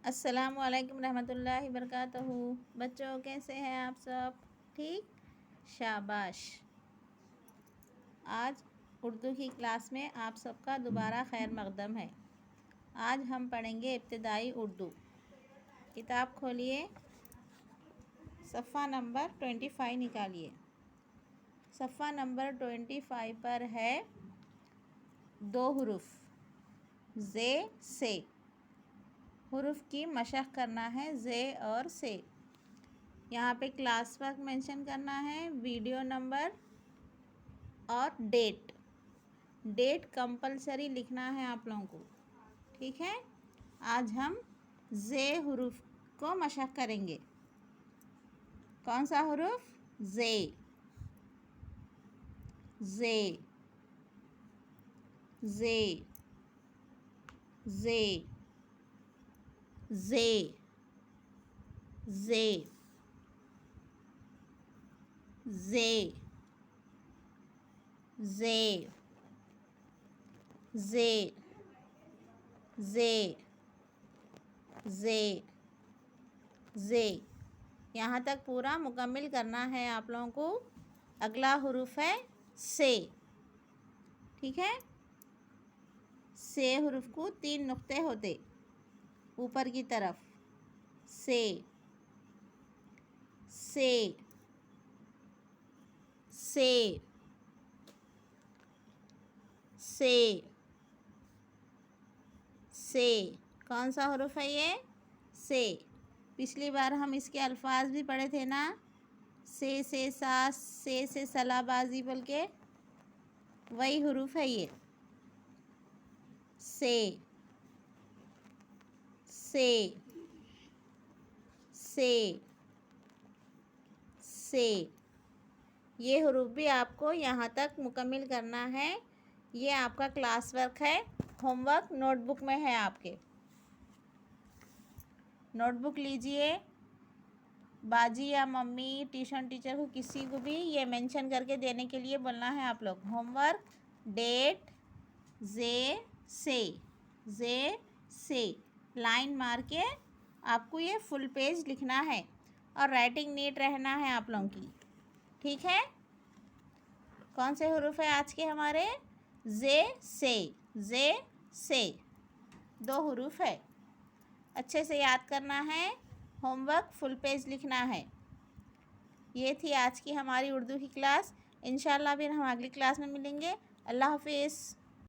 अस्सलामु अलैकुम रहमतुल्लाहि वबरकातुहू। बच्चों कैसे हैं आप सब? ठीक, शाबाश। आज उर्दू की क्लास में आप सबका दोबारा खैर मक़दम है। आज हम पढ़ेंगे इब्तिदाई उर्दू। किताब खोलिए, सफ़ा नंबर 25 निकालिए। सफ़ा नंबर 25 पर है दो हुरूफ ज़े से। हुरूफ की मशक़ करना है ज़े और से। यहाँ पे क्लास वर्क मेंशन करना है, वीडियो नंबर और डेट कंपलसरी लिखना है आप लोगों को, ठीक है। आज हम ज़े हुरूफ को मशक़ करेंगे। कौन सा हुरूफ? ज़े, ज़े, ज़े, ज़े, ज़े, ज़े, ज़े, ज़े, ज़े, ज़े, ज़े, ज़े। यहाँ तक पूरा मुकम्मिल करना है आप लोगों को। अगला हुरूफ है से, ठीक है। से हुरूफ को 3 नुक्ते होते ऊपर की तरफ। से, से, से, से, से। कौन सा हुरूफ है ये? से। पिछली बार हम इसके अल्फाज भी पढ़े थे ना, से सास, से सलाबाजी बोल के, वही हुरूफ है ये। से, से, से, से। ये हुरूफ भी आपको यहाँ तक मुकम्मिल करना है। ये आपका क्लास वर्क है, होमवर्क नोटबुक में है आपके। नोटबुक लीजिए, बाजी या मम्मी, ट्यूशन टीचर को किसी को भी ये मेंशन करके देने के लिए बोलना है आप लोग। होमवर्क डेट ज़े से लाइन मार के आपको ये फुल पेज लिखना है और राइटिंग नीट रहना है आप लोगों की, ठीक है। कौन से हुरूफ है आज के हमारे? ज़े से 2 हुरूफ है। अच्छे से याद करना है, होमवर्क फुल पेज लिखना है। ये थी आज की हमारी उर्दू की क्लास। इंशाल्लाह फिर हम अगली क्लास में मिलेंगे। अल्लाह हाफिज़।